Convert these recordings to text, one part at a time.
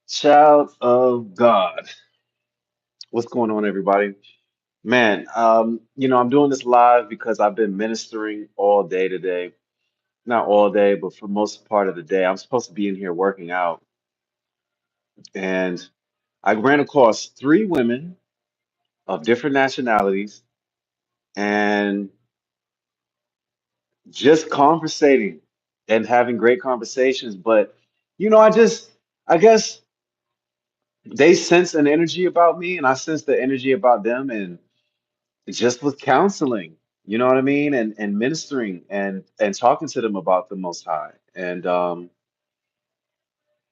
Child of God. What's going on, everybody? Man, I'm doing this live because I've been ministering all day today. Not all day, but for most part of the day. I'm supposed to be in here working out. And I ran across three women of different nationalities and just conversating and having great conversations. But, I guess they sense an energy about me and I sense the energy about them. And just with counseling, you know what I mean, and ministering and talking to them about the Most High. And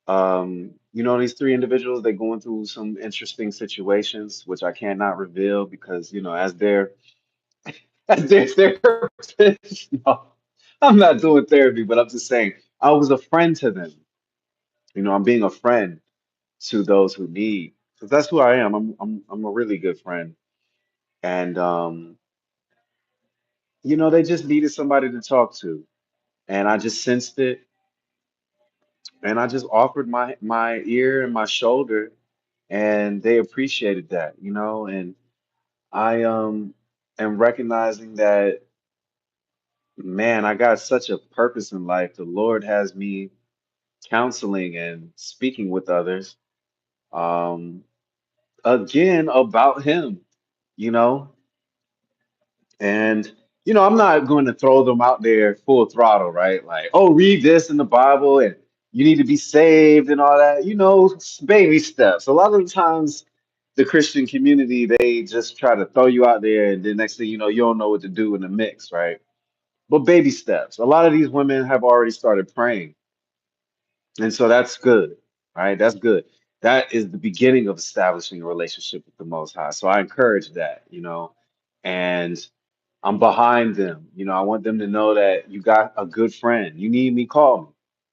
these three individuals, they're going through some interesting situations, which I cannot reveal because as their as their therapist, no, I'm not doing therapy, but I'm just saying I was a friend to them. I'm being a friend to those who need, because that's who I am. I'm a really good friend, and they just needed somebody to talk to. And I just sensed it, and I just offered my ear and my shoulder, and they appreciated that. And I am recognizing that, man, I got such a purpose in life. The Lord has me counseling and speaking with others, um, again about Him, you know. And I'm not going to throw them out there full throttle, right? Like, oh, read this in the Bible and you need to be saved and all that. Baby steps. A lot of the times, the Christian community, they just try to throw you out there, and then next thing you don't know what to do in the mix, right? But baby steps. A lot of these women have already started praying, and so that's good, right? That's good. That is the beginning of establishing a relationship with the Most High. So I encourage that. And I'm behind them. I want them to know that you got a good friend. You need me, call me.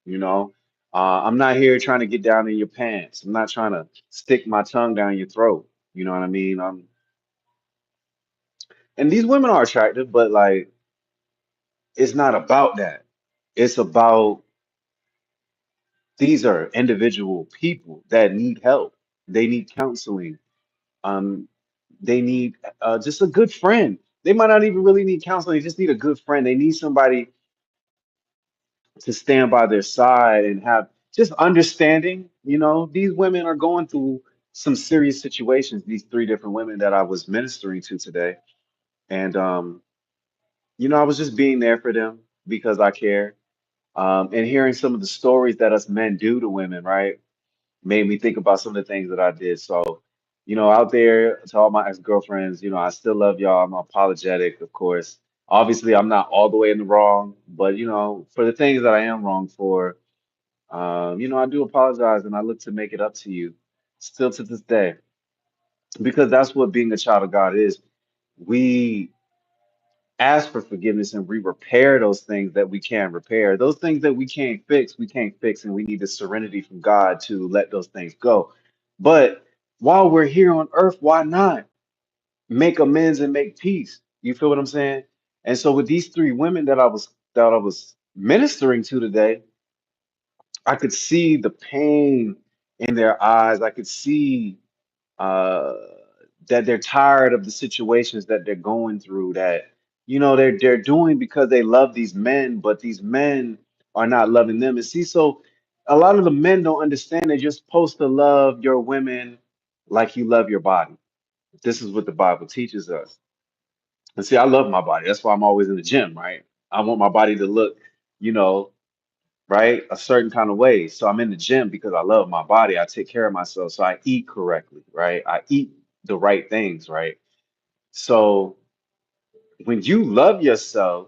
You know, I'm not here trying to get down in your pants. I'm not trying to stick my tongue down your throat. You know what I mean? And these women are attractive, but like, it's not about that. It's about these are individual people that need help. They need counseling. Um, they need just a good friend. They might not even really need counseling. They just need a good friend. They need somebody to stand by their side and have just understanding. These women are going through some serious situations, these three different women that I was ministering to today. And, I was just being there for them because I care. And hearing some of the stories that us men do to women, right, made me think about some of the things that I did. So, out there to all my ex-girlfriends, I still love y'all. I'm apologetic, of course. Obviously, I'm not all the way in the wrong, but for the things that I am wrong for, I do apologize and I look to make it up to you still to this day, because that's what being a child of God is. We ask for forgiveness and we repair those things that we can repair. Those things that we can't fix, and we need the serenity from God to let those things go. But while we're here on earth, why not make amends and make peace? You feel what I'm saying? And so with these three women that I was ministering to today, I could see the pain in their eyes. I could see uh, that they're tired of the situations that they're going through. That they're doing because they love these men, but these men are not loving them. And see, so a lot of the men don't understand that you're supposed to love your women like you love your body. This is what the Bible teaches us. And see, I love my body. That's why I'm always in the gym, right? I want my body to look, you know, right? A certain kind of way. So I'm in the gym because I love my body. I take care of myself. So I eat correctly, right? I eat the right things, right? So when you love yourself,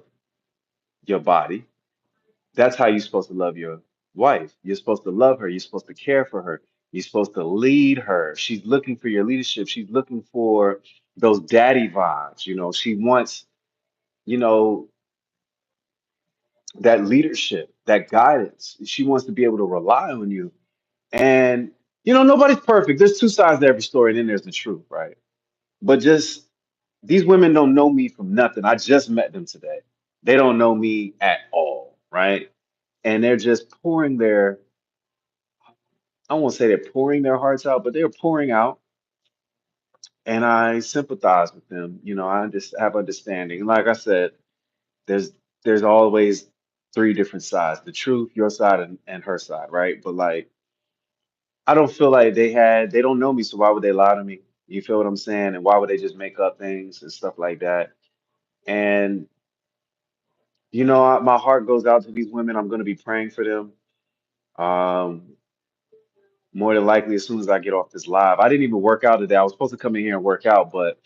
your body, that's how you're supposed to love your wife. You're supposed to love her. You're supposed to care for her. You're supposed to lead her. She's looking for your leadership. She's looking for those daddy vibes. She wants, you know, that leadership, that guidance. She wants to be able to rely on you. And nobody's perfect. There's two sides to every story, and then there's the truth, right? But just these women don't know me from nothing. I just met them today. They don't know me at all, right? And they're just pouring their I won't say they're pouring their hearts out, but they're pouring out, and I sympathize with them. You know, I just have understanding. Like I said, there's there's always three different sides: the truth, your side, and her side, right? But like, I don't feel like they don't know me, so why would they lie to me? You feel what I'm saying? And why would they just make up things and stuff like that? And my heart goes out to these women. I'm going to be praying for them. Um, More than likely, as soon as I get off this live, I didn't even work out today. I was supposed to come in here and work out, but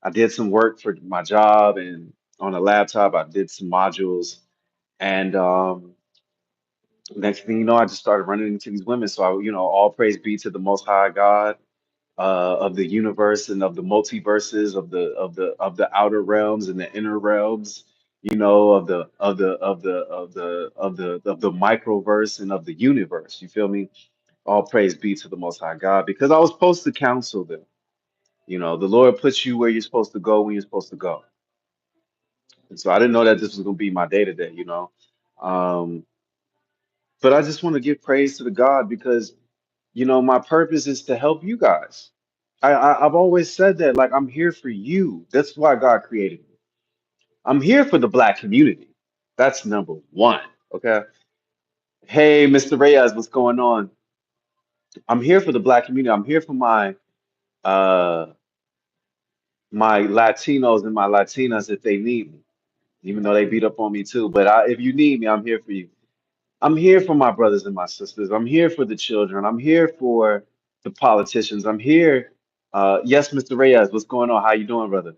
I did some work for my job and on a laptop. I did some modules, and next thing you know, I just started running into these women. So all praise be to the Most High God of the universe and of the multiverses of the outer realms and the inner realms. Of the microverse and of the universe. You feel me? All praise be to the Most High God, because I was supposed to counsel them. The Lord puts you where you're supposed to go when you're supposed to go. And so I didn't know that this was going to be my day today. Um, but I just want to give praise to the God because, my purpose is to help you guys. I've always said that, like, I'm here for you. That's why God created me. I'm here for the black community. That's number one. Okay. Hey, Mr. Reyes, what's going on? I'm here for the black community. I'm here for uh my Latinos and my Latinas if they need me, even though they beat up on me too. But if you need me, I'm here for you. I'm here for my brothers and my sisters. I'm here for the children. I'm here for the politicians. I'm here. Yes, Mr. Reyes, what's going on? How you doing, brother?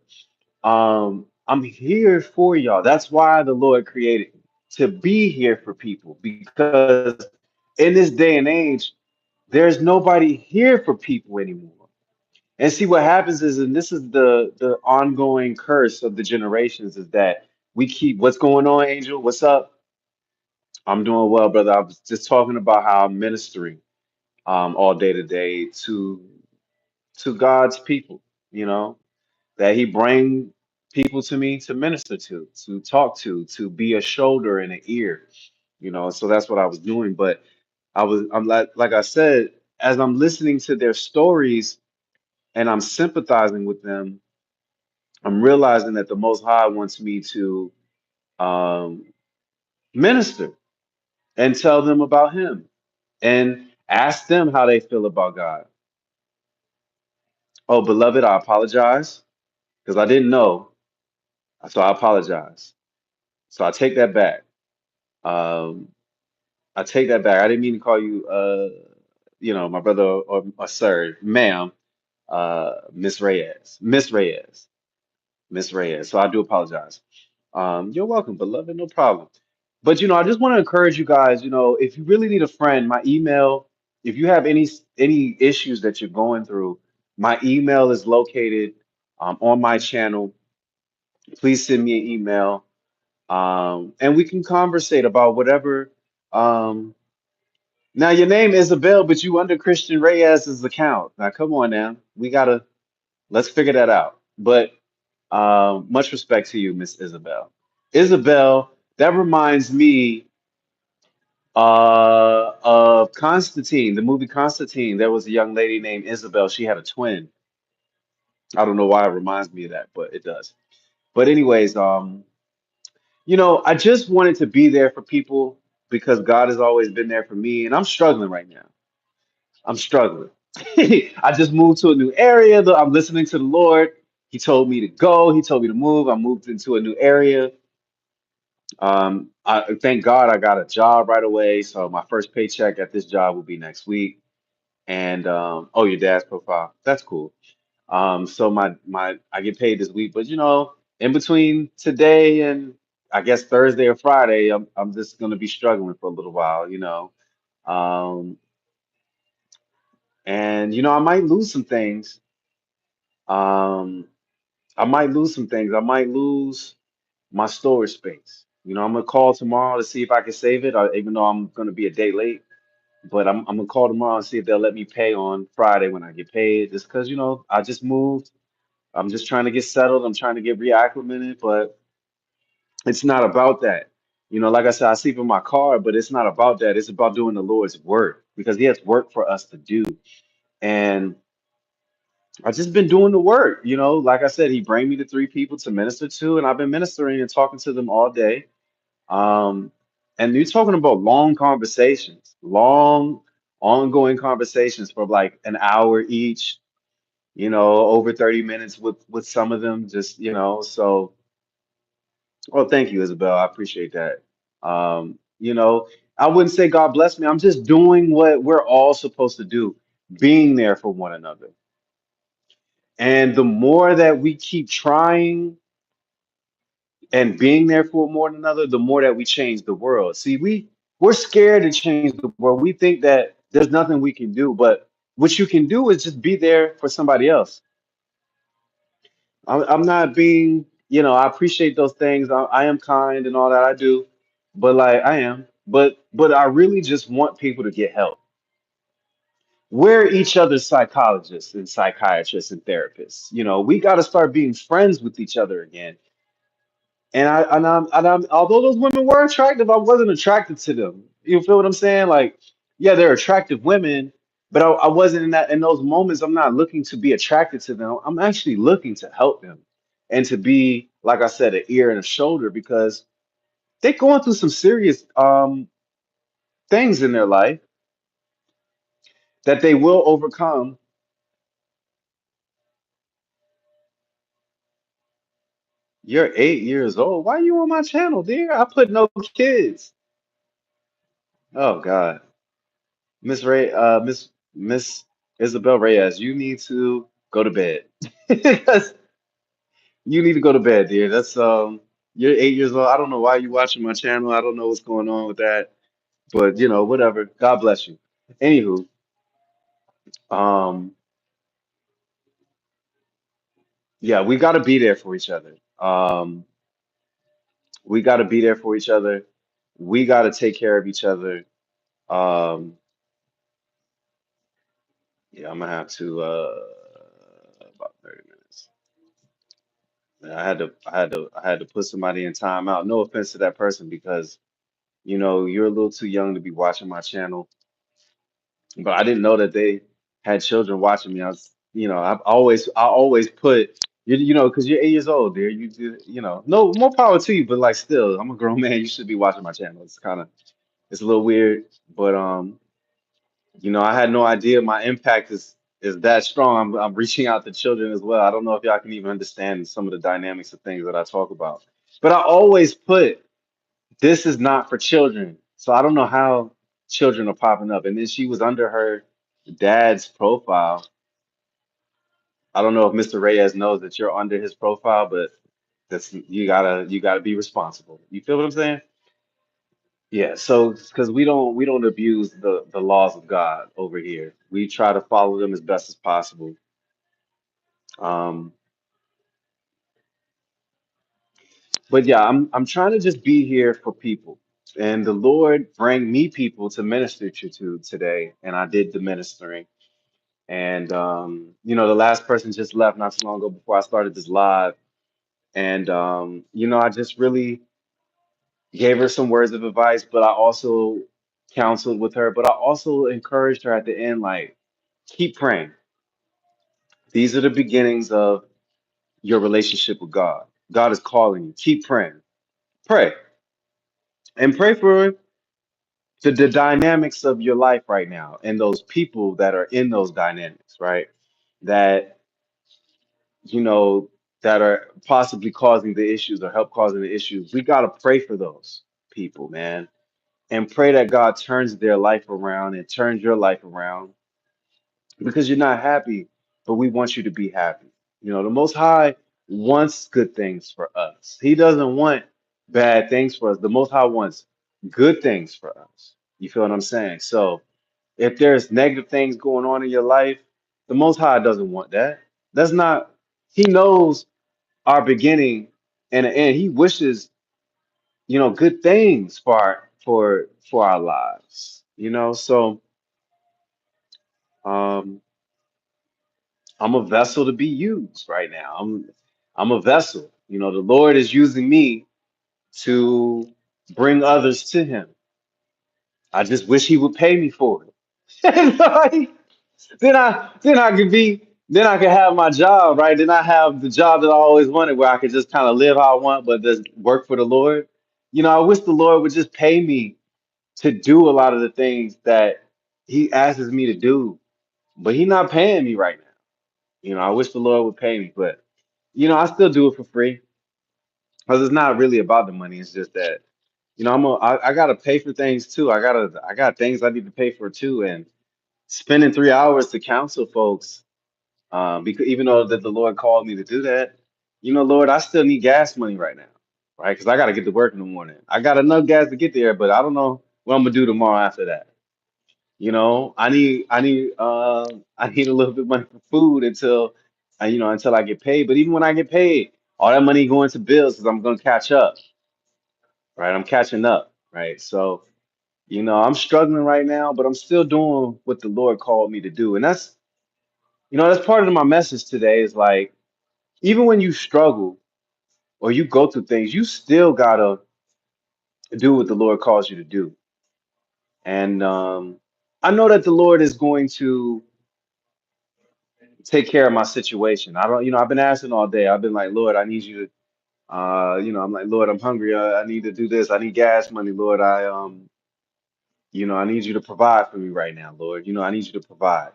I'm here for y'all. That's why the Lord created me, to be here for people, because in this day and age, there's nobody here for people anymore. And see what happens is, and this is the ongoing curse of the generations, is that we keep what's going on, Angel? What's up? I'm doing well, brother. I was just talking about how I'm ministering all day today to God's people, you know, that He bring people to me to minister to talk to be a shoulder and an ear, So that's what I was doing. But I'm like I said, as I'm listening to their stories and I'm sympathizing with them, I'm realizing that the Most High wants me to um, minister and tell them about Him and ask them how they feel about God. Oh, beloved, I apologize because I didn't know, so I apologize. So I take that back. Um, I take that back. I didn't mean to call you, my brother or sir, ma'am, Miss Reyes, Miss Reyes. Miss Reyes. So I do apologize. You're welcome, beloved, no problem. But I just want to encourage you guys, if you really need a friend, my email, if you have any issues that you're going through, my email is located on my channel. Please send me an email. And we can conversate about whatever. Now your name is Isabel, but you under Christian Reyes's account. Now come on now. Let's figure that out. But much respect to you, Miss Isabel. Isabel, that reminds me of Constantine, the movie Constantine. There was a young lady named Isabel. She had a twin. I don't know why it reminds me of that, but it does. But anyways, I just wanted to be there for people because God has always been there for me, and I'm struggling right now. I'm struggling. I just moved to a new area. I'm listening to the Lord. He told me to go. He told me to move. I moved into a new area. I thank God I got a job right away. So my first paycheck at this job will be next week. And oh, your dad's profile. That's cool. So my I get paid this week, but in between today and I guess Thursday or Friday, I'm just gonna be struggling for a little while. Um, and I might lose some things. Um, I might lose some things. I might lose my storage space. I'm gonna call tomorrow to see if I can save it, even though I'm gonna be a day late. But I'm gonna call tomorrow and see if they'll let me pay on Friday when I get paid. Just because I just moved. I'm just trying to get settled. I'm trying to get reacclimated, but it's not about that. Like I said, I sleep in my car, but it's not about that. It's about doing the Lord's work because He has work for us to do. And I've just been doing the work. Like I said, He bring me to three people to minister to, and I've been ministering and talking to them all day. Um, and you're talking about long conversations, long, ongoing conversations for like an hour each, over 30 minutes with some of them, so. Oh, thank you, Isabel. I appreciate that. I wouldn't say God bless me. I'm just doing what we're all supposed to do, being there for one another. And the more that we keep trying and being there for one another, the more that we change the world. See, we're scared to change the world. We think that there's nothing we can do, but what you can do is just be there for somebody else. I'm not being, I appreciate those things. I am kind and all that I do, but like I am, but I really just want people to get help. We're each other's psychologists and psychiatrists and therapists. We got to start being friends with each other again. Although those women were attractive, I wasn't attracted to them. You feel what I'm saying? Like, yeah, they're attractive women, but I wasn't in those moments. I'm not looking to be attracted to them. I'm actually looking to help them and to be, like I said, an ear and a shoulder because they're going through some serious things in their life that they will overcome. You're 8 years old. Why are you on my channel, dear? I put no kids. Oh God. Miss Isabel Reyes, you need to go to bed. Because you need to go to bed, dear. You're 8 years old. I don't know why you watching my channel. I don't know what's going on with that, but whatever. God bless you. Anywho, um, yeah, we got to be there for each other. We got to be there for each other. We got to take care of each other. Um, yeah, I'm gonna have to about 30 minutes. And I had to put somebody in timeout. No offense to that person because you're a little too young to be watching my channel, but I didn't know that they had children watching me. I always put because you're 8 years old, dear. You do, no more power to you, but like still, I'm a grown man. You should be watching my channel. It's a little weird, but I had no idea my impact is that strong. I'm reaching out to children as well. I don't know if y'all can even understand some of the dynamics of things that I talk about. But I always put this is not for children. So I don't know how children are popping up. And then she was under her dad's profile. I don't know if Mr. Reyes knows that you're under his profile, but that's you gotta be responsible. You feel what I'm saying? Yeah, so because we don't abuse the laws of God over here. We try to follow them as best as possible. Um, but yeah, I'm trying to just be here for people. And the Lord bring me people to minister to today, and I did the ministering. And the last person just left not too long ago before I started this live. And I just really gave her some words of advice, but I also counseled with her, but I also encouraged her at the end, like, keep praying. These are the beginnings of your relationship with God. God is calling you. Keep praying. Pray. And pray for the dynamics of your life right now and those people that are in those dynamics, right? That, you know, that are possibly causing the issues or help causing the issues. We got to pray for those people, man, and pray that God turns their life around and turns your life around because you're not happy, but we want you to be happy. The Most High wants good things for us. He doesn't want bad things for us. The Most High wants good things for us. You feel what I'm saying? So if there's negative things going on in your life, the Most High doesn't want that. That's not, He knows our beginning and the end. He wishes, good things for our lives. So um I'm a vessel to be used right now. I'm a vessel. The Lord is using me to bring others to him. I just wish he would pay me for it. Like, then I could be then I could have my job, right? Then I have the job that I always wanted where I could just kind of live how I want, but just work for the Lord. I wish the Lord would just pay me to do a lot of the things that he asks me to do, but he's not paying me right now. I wish the Lord would pay me, but I still do it for free because it's not really about the money. It's just that I gotta pay for things too. I got things I need to pay for too, and spending 3 hours to counsel folks, because even though that the Lord called me to do that, Lord, I still need gas money right now, right? Because I got to get to work in the morning. I got enough gas to get there, but I don't know what I'm gonna do tomorrow after that. I need a little bit of money for food until I get paid. But even when I get paid, all that money going to bills because I'm gonna catch up, right? I'm catching up, right? So, I'm struggling right now, but I'm still doing what the Lord called me to do, and that's part of my message today. Is like even when you struggle or you go through things, you still gotta do what the Lord calls you to do. And I know that the Lord is going to take care of my situation. I don't, I've been asking all day. I've been like, Lord, I need you to, I'm like, Lord, I'm hungry. I need to do this. I need gas money, Lord. I need you to provide for me right now, Lord. I need you to provide.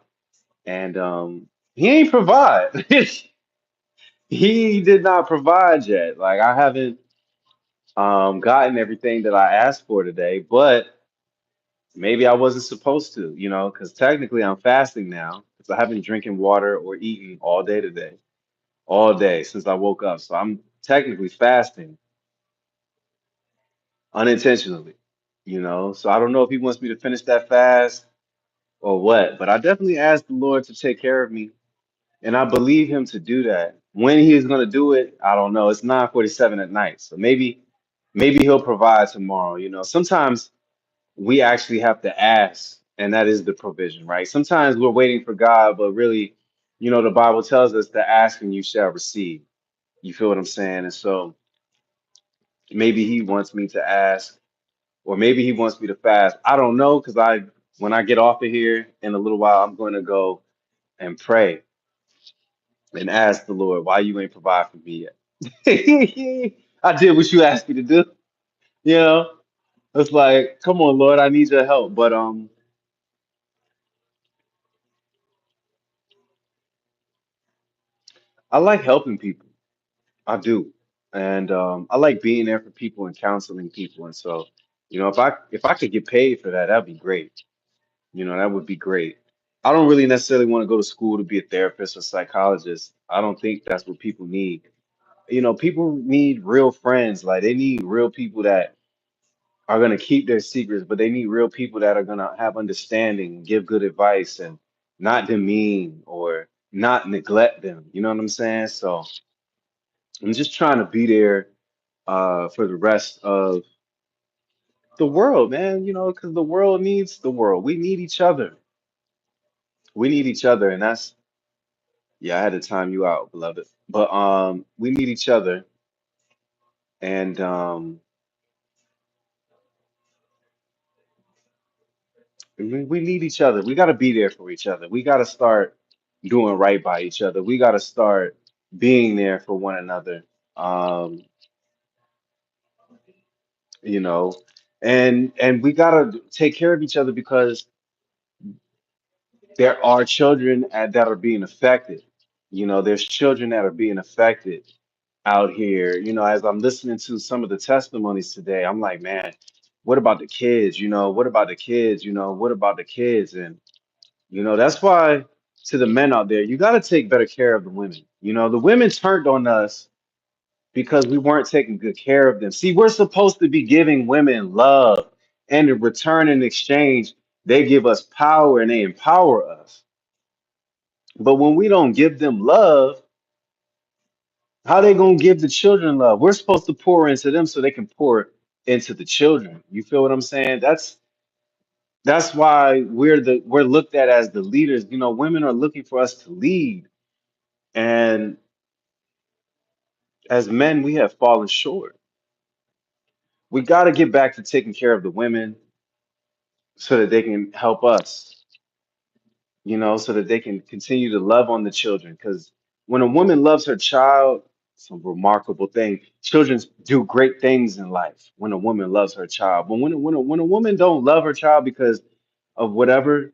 And He ain't provide. He did not provide yet. Like I haven't gotten everything that I asked for today, but maybe I wasn't supposed to, because technically I'm fasting now because I haven't drinking water or eaten all day today, all day since I woke up. So I'm technically fasting unintentionally, So I don't know if he wants me to finish that fast or what, but I definitely asked the Lord to take care of me, and I believe him to do that. When he is going to do it, I don't know. It's 9:47 at night, so maybe he'll provide tomorrow. Sometimes we actually have to ask, and that is the provision, right? Sometimes we're waiting for God, but really, the Bible tells us to ask and you shall receive. You feel what I'm saying? And so maybe he wants me to ask, or maybe he wants me to fast. I don't know, because when I get off of here in a little while, I'm going to go and pray and ask the Lord why you ain't provide for me yet. I did what you asked me to do. You know, it's like, come on, Lord, I need your help. But I like helping people. I do. And I like being there for people and counseling people. And so, if I could get paid for that, that'd be great. That would be great. I don't really necessarily want to go to school to be a therapist or psychologist. I don't think that's what people need. People need real friends. Like they need real people that are gonna keep their secrets, but they need real people that are gonna have understanding, give good advice, and not demean or not neglect them. You know what I'm saying? So I'm just trying to be there for the rest of the world, man. Because the world needs the world. We need each other. We need each other, and that's yeah. I had to time you out, beloved. But we need each other, and we need each other. We got to be there for each other. We got to start doing right by each other. We got to start being there for one another. Um, you know, and we got to take care of each other because there are children that are being affected. There's children that are being affected out here. As I'm listening to some of the testimonies today, I'm like, man, what about the kids? What about the kids? What about the kids? And that's why to the men out there, you got to take better care of the women. The women turned on us because we weren't taking good care of them. See, we're supposed to be giving women love, and in return, in exchange, they give us power and they empower us. But when we don't give them love, how they gonna give the children love? We're supposed to pour into them so they can pour into the children. You feel what I'm saying? That's why we're looked at as the leaders. Women are looking for us to lead, and as men, we have fallen short. We got to get back to taking care of the women so that they can help us, so that they can continue to love on the children. Because when a woman loves her child, it's a remarkable thing. Children do great things in life when a woman loves her child. But when a woman don't love her child because of whatever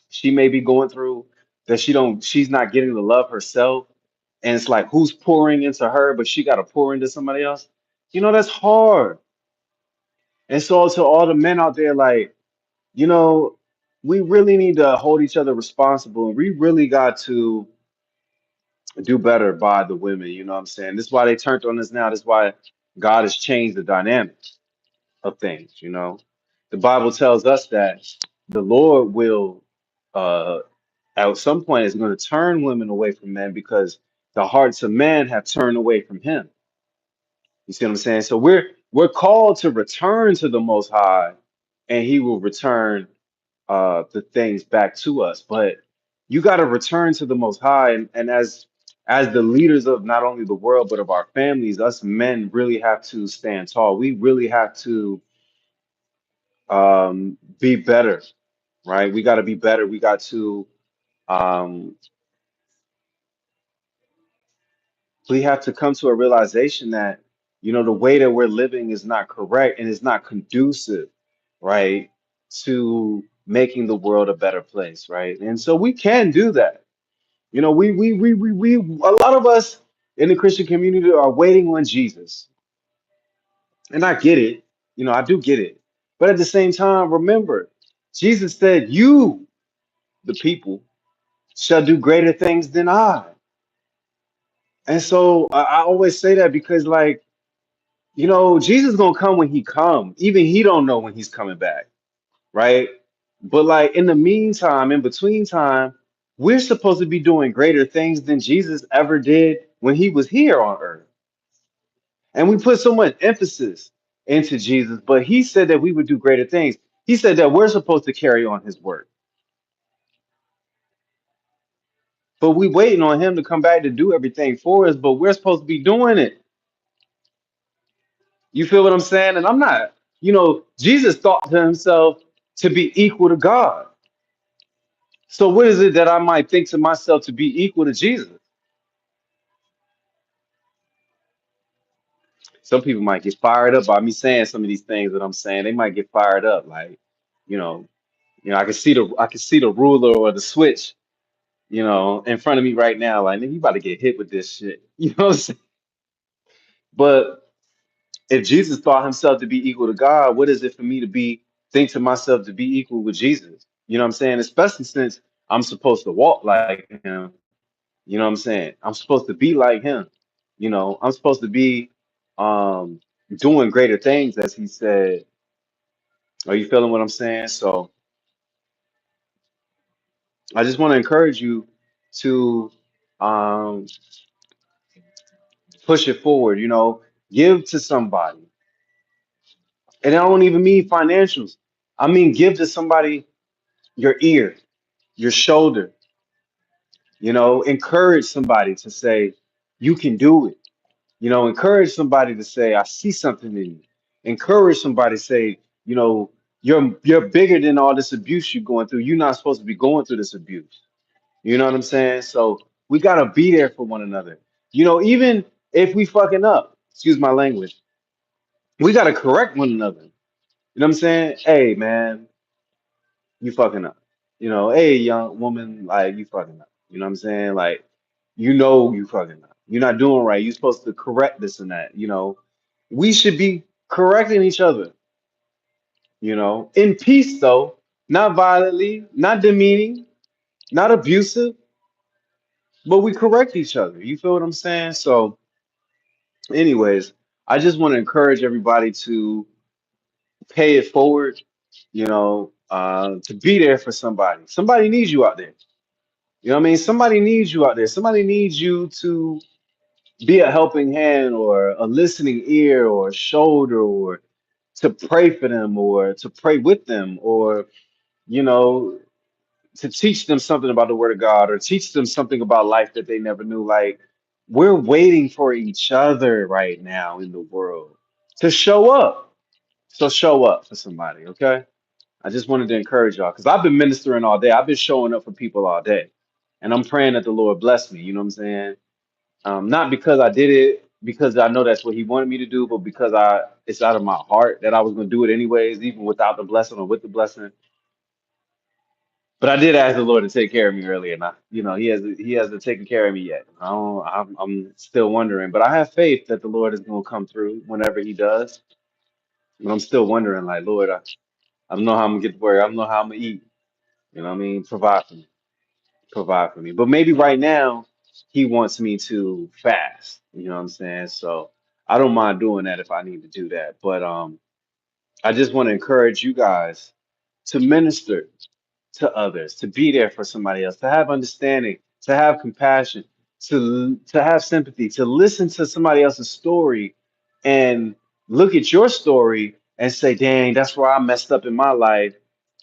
she may be going through, that she's not getting the love herself, and it's like who's pouring into her, but she got to pour into somebody else. That's hard. And so to all the men out there, like, you know, we really need to hold each other responsible, and we really got to do better by the women. You know what I'm saying? This is why they turned on us now. This is why God has changed the dynamics of things. The Bible tells us that the Lord will, uh, at some point, is going to turn women away from men because the hearts of men have turned away from Him. You see what I'm saying? So we're called to return to the Most High, and He will return the things back to us. But you got to return to the Most High, and as the leaders of not only the world but of our families, us men really have to stand tall. We really have to be better, right? We got to be better. We got to um, we have to come to a realization that the way that we're living is not correct and is not conducive, right, to making the world a better place, right? And so we can do that. We a lot of us in the Christian community are waiting on Jesus. And I get it. I do get it. But at the same time, remember, Jesus said, "You, the people, shall do greater things than I." And so I always say that because, like, Jesus gonna come when He come. Even He don't know when He's coming back, right? But like in the meantime, in between time, we're supposed to be doing greater things than Jesus ever did when He was here on earth. And we put so much emphasis into Jesus, but He said that we would do greater things. He said that we're supposed to carry on His work, but we waiting on Him to come back to do everything for us. But we're supposed to be doing it. You feel what I'm saying? And I'm not. Jesus thought to Himself to be equal to God. So what is it that I might think to myself to be equal to Jesus? Some people might get fired up by me saying some of these things that I'm saying. They might get fired up, like, you know, I can see the ruler or the switch, in front of me right now. Like, nigga, you about to get hit with this shit. You know what I'm saying? But if Jesus thought Himself to be equal to God, what is it for me to think to myself to be equal with Jesus? You know what I'm saying? Especially since I'm supposed to walk like Him. You know what I'm saying? I'm supposed to be like Him. I'm supposed to be um doing greater things as He said. Are you feeling what I'm saying? So I just want to encourage you to um push it forward, give to somebody. And I don't even mean financials. I mean give to somebody your ear, your shoulder, encourage somebody to say, you can do it. Encourage somebody to say, I see something in you. Encourage somebody to say, you know, you're bigger than all this abuse you're going through. You're not supposed to be going through this abuse. You know what I'm saying? So we gotta be there for one another. Even if we fucking up, excuse my language, we gotta correct one another. You know what I'm saying? Hey man, you fucking up. Hey young woman, like you fucking up. You know what I'm saying? Like, you fucking up. You're not doing right. You're supposed to correct this and that. We should be correcting each other, in peace though, not violently, not demeaning, not abusive, but we correct each other. You feel what I'm saying? So, anyways, I just want to encourage everybody to pay it forward, to be there for somebody. Somebody needs you out there. You know what I mean? Somebody needs you out there. Somebody needs you to be a helping hand or a listening ear or a shoulder or to pray for them or to pray with them or, you know, to teach them something about the word of God or teach them something about life that they never knew. Like, we're waiting for each other right now in the world to show up. So show up for somebody, okay? I just wanted to encourage y'all because I've been ministering all day. I've been showing up for people all day, and I'm praying that the Lord bless me. You know what I'm saying? Not because I did it because I know that's what He wanted me to do, but because I it's out of my heart that I was going to do it anyways, even without the blessing or with the blessing. But I did ask the Lord to take care of me earlier, and He hasn't taken care of me yet. I'm still wondering, but I have faith that the Lord is going to come through whenever He does. But I'm still wondering, like, Lord, I don't know how I'm gonna get to work. I don't know how I'm gonna eat. You know what I mean? Provide for me. Provide for me. But maybe right now He wants me to fast. You know what I'm saying? So I don't mind doing that if I need to do that. But I just want to encourage you guys to minister to others, to be there for somebody else, to have understanding, to have compassion, to have sympathy, to listen to somebody else's story and look at your story and say, dang, that's where I messed up in my life.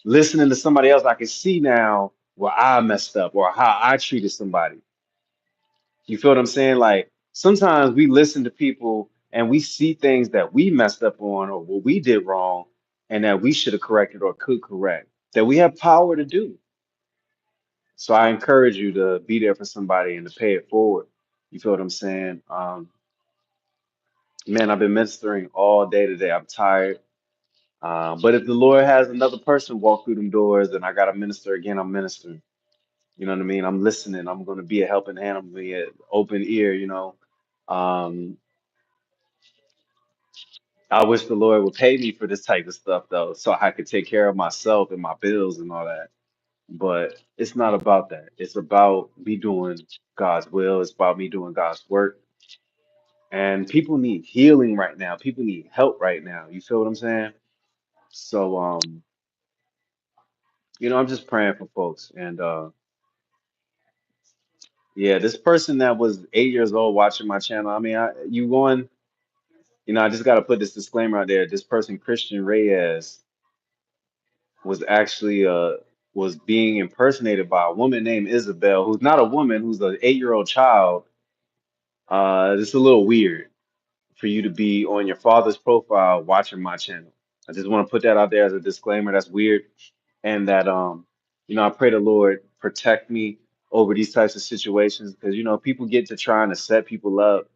Listening to somebody else, I can see now where I messed up or how I treated somebody. You feel what I'm saying? Like sometimes we listen to people and we see things that we messed up on or what we did wrong and that we should have corrected or could correct, that we have power to do. So I encourage you to be there for somebody and to pay it forward. You feel what I'm saying? Man, I've been ministering all day today. I'm tired. But if the Lord has another person walk through them doors and I got to minister again, I'm ministering. You know what I mean? I'm listening. I'm going to be a helping hand. I'm going to be an open ear, you know. Um, I wish the Lord would pay me for this type of stuff, though, so I could take care of myself and my bills and all that. But it's not about that. It's about me doing God's will. It's about me doing God's work. And people need healing right now. People need help right now. You feel what I'm saying? So I'm just praying for folks. And yeah, this person that was 8 years old watching my channel, I mean, I just gotta put this disclaimer out there. This person, Christian Reyes, was actually was being impersonated by a woman named Isabel, who's not a woman, who's an 8-year-old child. It's a little weird for you to be on your father's profile watching my channel. I just want to put that out there as a disclaimer. That's weird. And that I pray the Lord protect me over these types of situations because people get to trying to set people up,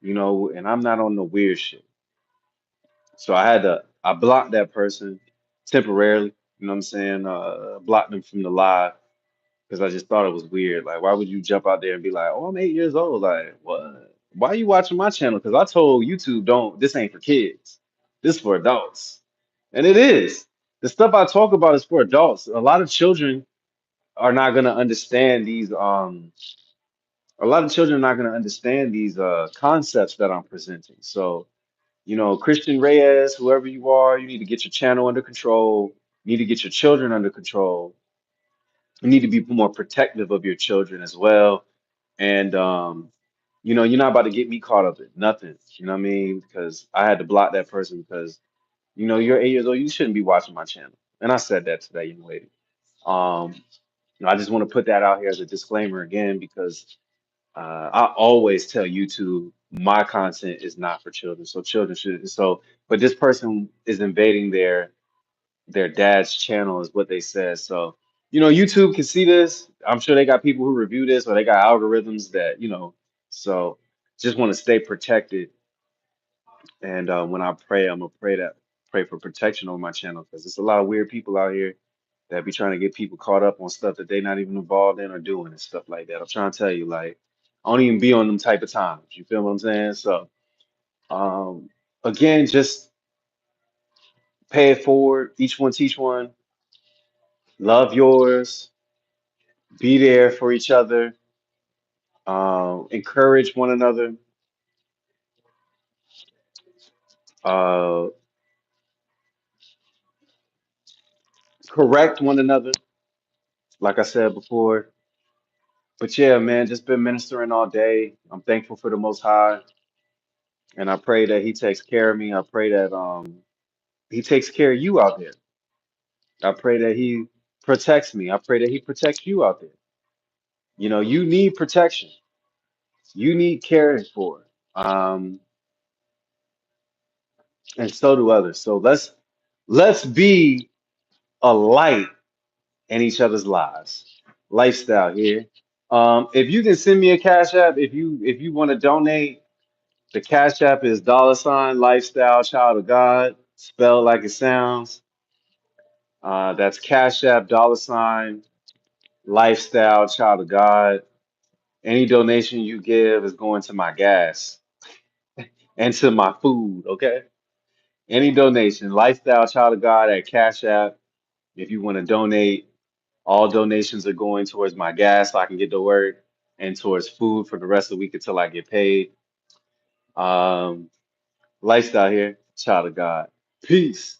and I'm not on the weird shit. So I blocked that person temporarily, you know what I'm saying? Blocked them from the live because I just thought it was weird. Like, why would you jump out there and be like, "Oh, I'm 8 years old"? Like, what? Why are you watching my channel? Because I told YouTube, don't. This ain't for kids. This is for adults, and it is. The stuff I talk about is for adults. A lot of children are not gonna understand these. A lot of children are not gonna understand these concepts that I'm presenting. So, Christian Reyes, whoever you are, you need to get your channel under control. You need to get your children under control. You need to be more protective of your children as well. And you're not about to get me caught up in nothing. You know what I mean? Because I had to block that person because you're 8 years old. You shouldn't be watching my channel. And I said that to that young lady. Um, I just want to put that out here as a disclaimer again because I always tell YouTube my content is not for children. So children should. But this person is invading their dad's channel is what they said. So, YouTube can see this. I'm sure they got people who review this or they got algorithms that. So just want to stay protected. And when I pray, I'm gonna pray for protection on my channel because there's a lot of weird people out here that be trying to get people caught up on stuff that they're not even involved in or doing and stuff like that. I'm trying to tell you, like, I don't even be on them type of times. You feel what I'm saying? So, um, again, just pay it forward. Each one teach one. Love yours. Be there for each other, encourage one another, uh, correct one another, like I said before. But yeah, man, just been ministering all day. I'm thankful for the Most High, and I pray that He takes care of me. I pray that He takes care of you out there. I pray that He protects me. I pray that He protects you out there. You need protection. You need caring for. Um, and so do others. So Let's be a light in each other's lives. Lifestyle here. If you can send me a cash app, if you want to donate, the cash app is $lifestyle child of God, spelled like it sounds. That's cash app lifestyle child of God. Any donation you give is going to my gas and to my food. Okay. Any donation, lifestyle child of God at cash app. If you want to donate, all donations are going towards my gas so I can get to work and towards food for the rest of the week until I get paid. Um, Lifestyle here, child of God. Peace.